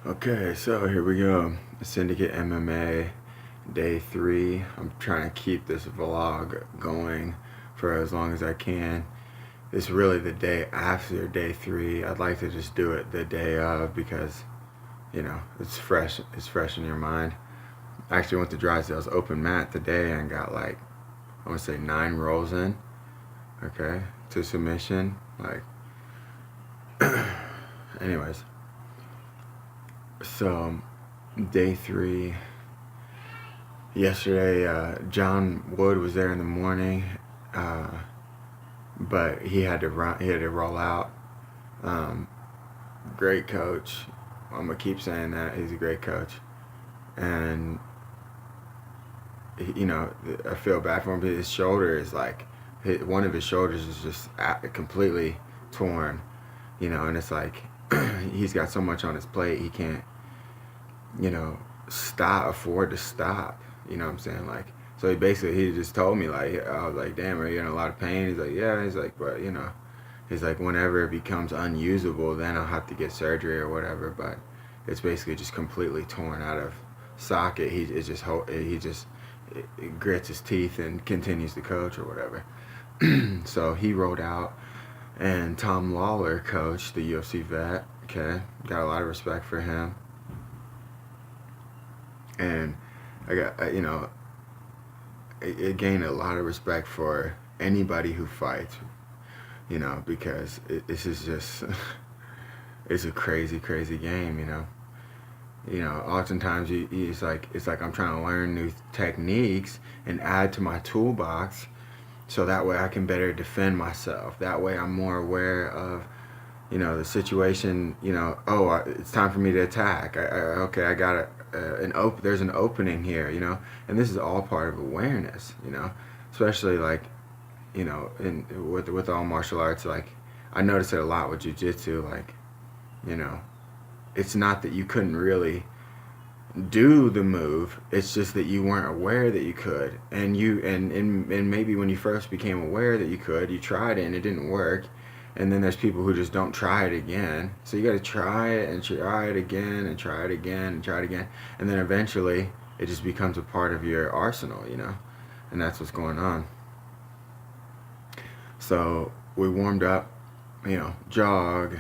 Okay, so here we go. Syndicate MMA, day 3. I'm trying to keep this vlog going for as long as I can. It's really the day after day 3. I'd like to just do it the day of because, it's fresh. It's fresh in your mind. I actually went to Drysdale's open mat today and got like, I want to say 9 rolls in, okay, to submission. Anyways. So, day 3. Yesterday, John Wood was there in the morning, but he had to run. He had to roll out. Great coach. I'm gonna keep saying that he's a great coach, and I feel bad for him. His shoulder is like, one of his shoulders is just completely torn, and it's like he's got so much on his plate he can't, afford to stop. You know what I'm saying? Like, so he just told me, like, I was like, damn, are you in a lot of pain? He's like, yeah. He's like, but he's like, whenever it becomes unusable, then I'll have to get surgery or whatever. But it's basically just completely torn out of socket. He just grits his teeth and continues to coach or whatever. So he rolled out, and Tom Lawler coached, the UFC vet. Okay, got a lot of respect for him. And I gained a lot of respect for anybody who fights, because this is just, it's a crazy, crazy game, Oftentimes it's like I'm trying to learn new techniques and add to my toolbox so that way I can better defend myself. That way I'm more aware of, the situation, it's time for me to attack. I got it. There's an opening here, and this is all part of awareness, especially like, with all martial arts. Like, I notice it a lot with jiu-jitsu. Like, it's not that you couldn't really do the move, it's just that you weren't aware that you could, and maybe when you first became aware that you could, you tried it and it didn't work. And then there's people who just don't try it again. So you got to try it and try it again and try it again and try it again. And then eventually it just becomes a part of your arsenal, And that's what's going on. So we warmed up, jog,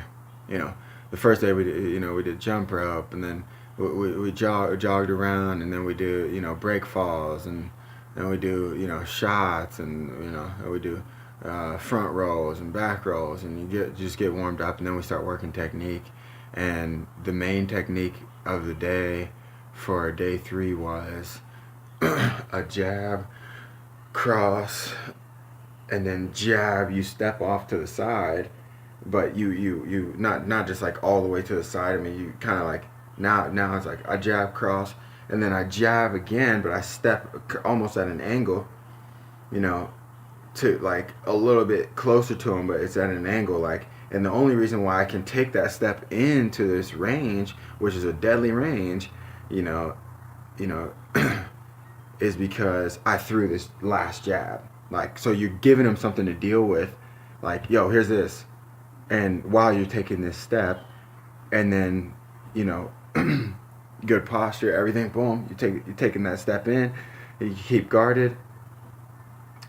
The first day we did jump rope, and then we jogged around, and then we do, break falls, and then we do, shots, and, we do front rolls and back rolls, and you just get warmed up, and then we start working technique. And the main technique of the day for day 3 was a jab, cross, and then jab. You step off to the side, but you not just like all the way to the side. I mean, you kind of like now it's like I jab, cross, and then I jab again, but I step almost at an angle, to like a little bit closer to him, but it's at an angle, like. And the only reason why I can take that step into this range, which is a deadly range, is because I threw this last jab. Like, so you're giving him something to deal with, like, yo, here's this, and while you're taking this step, and then, good posture, everything, boom, you're taking that step in, you keep guarded,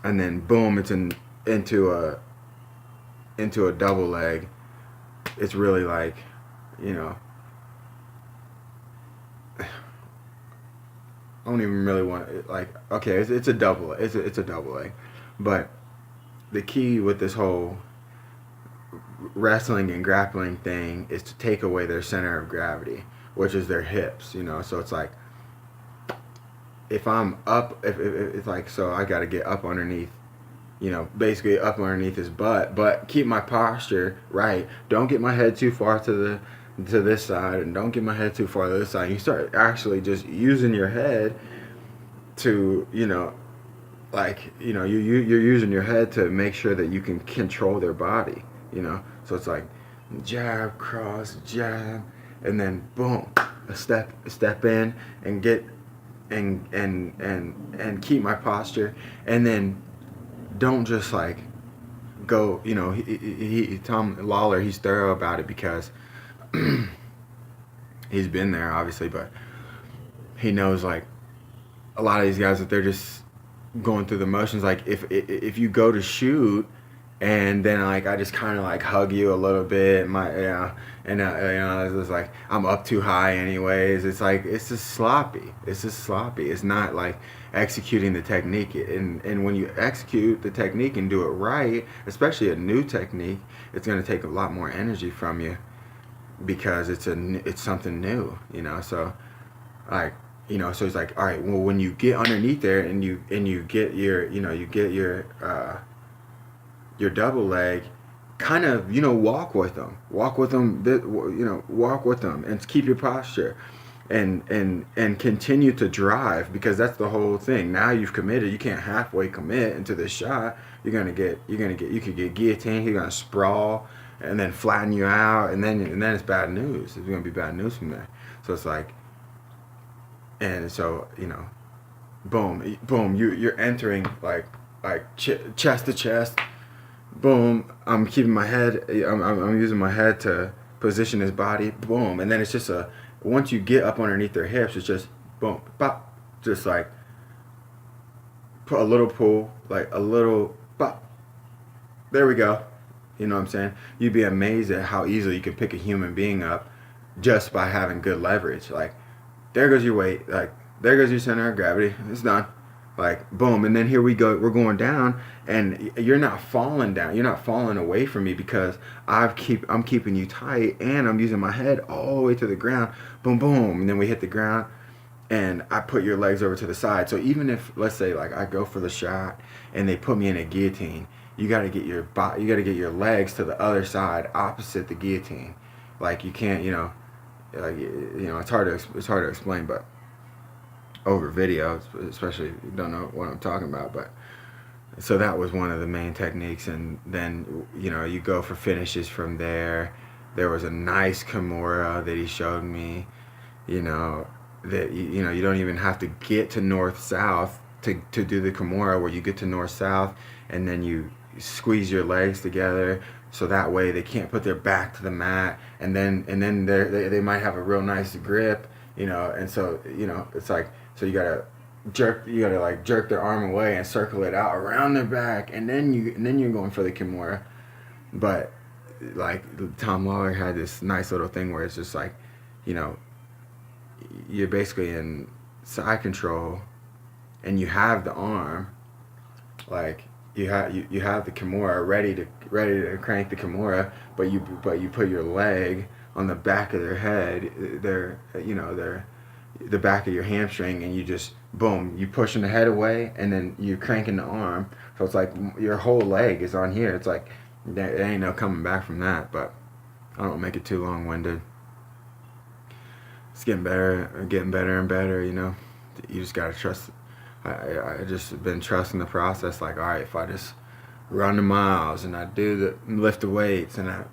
and then boom, it's into a double leg. It's really like, I don't even really want it, like, okay, it's a double, it's a double leg, but the key with this whole wrestling and grappling thing is to take away their center of gravity, which is their hips, so it's like, if I'm up, if it's like, so I got to get up underneath, basically up underneath his butt, but keep my posture right. Don't get my head too far to this side, and don't get my head too far to this side. You start actually just using your head to, you're using your head to make sure that you can control their body, So it's like jab, cross, jab, and then boom, a step in and get and keep my posture, and then don't just like go, Tom Lawler, he's thorough about it because he's been there obviously, but he knows like a lot of these guys that they're just going through the motions. Like if you go to shoot and then like I just kind of like hug you a little bit, and it's just like I'm up too high anyways. It's like it's just sloppy. It's not like executing the technique. And when you execute the technique and do it right, especially a new technique, it's gonna take a lot more energy from you because it's something new, So like so it's like, all right, well, when you get underneath there and you get your double leg, kind of walk with them, walk with them, and keep your posture, and continue to drive, because that's the whole thing. Now you've committed. You can't halfway commit into this shot. You could get guillotined. You're gonna sprawl and then flatten you out, and then it's bad news. It's gonna be bad news from there. So it's like, and so boom, you're entering like chest to chest. Boom, I'm keeping my head. I'm using my head to position his body. Boom, and then it's just once you get up underneath their hips, it's just boom, pop, just like put a little pull, like a little pop. There we go. You know what I'm saying? You'd be amazed at how easily you can pick a human being up just by having good leverage. Like, there goes your weight. Like, there goes your center of gravity. It's done. Like, boom. And then here we go. We're going down, and you're not falling down. You're not falling away from me because I'm keeping you tight, and I'm using my head all the way to the ground. Boom, boom. And then we hit the ground, and I put your legs over to the side. So even if, let's say, like, I go for the shot and they put me in a guillotine, you got to get your legs to the other side, opposite the guillotine. Like, you can't, it's hard to explain, but over video, especially if you don't know what I'm talking about. But so that was one of the main techniques, and then you go for finishes from there. There was a nice Kimura that he showed me, that you don't even have to get to north-south to do the Kimura, where you get to north-south and then you squeeze your legs together so that way they can't put their back to the mat, and then they might have a real nice grip, and so it's like, so you gotta jerk their arm away and circle it out around their back, and then you're going for the Kimura. But like Tom Lawler had this nice little thing where it's just like, you're basically in side control and you have the arm, like you have the Kimura ready to crank the Kimura, but you put your leg on the back of their head, the back of your hamstring, and you just boom, you pushing the head away, and then you cranking the arm. So it's like your whole leg is on here. It's like there ain't no coming back from that. But I don't make it too long-winded. It's getting better and better. You just gotta trust. I just been trusting the process. Like, all right, if I just run the miles and I lift the weights and I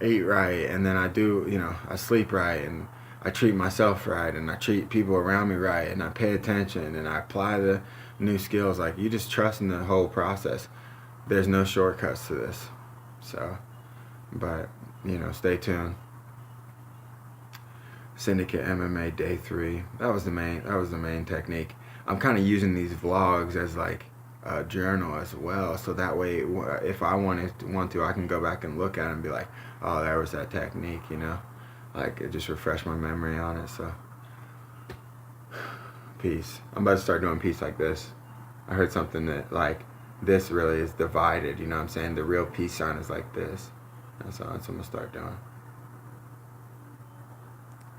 eat right, and then I do, I sleep right, and I treat myself right, and I treat people around me right, and I pay attention, and I apply the new skills. Like, you just trust in the whole process. There's no shortcuts to this. So, but stay tuned. Syndicate MMA Day 3. That was the main technique. I'm kind of using these vlogs as like a journal as well, so that way if I want to, I can go back and look at it and be like, oh, there was that technique, like it just refreshed my memory on it. So peace. I'm about to start doing peace like this. I heard something that like this really is divided, you know what I'm saying? The real peace sign is like this. That's what I'm gonna start doing.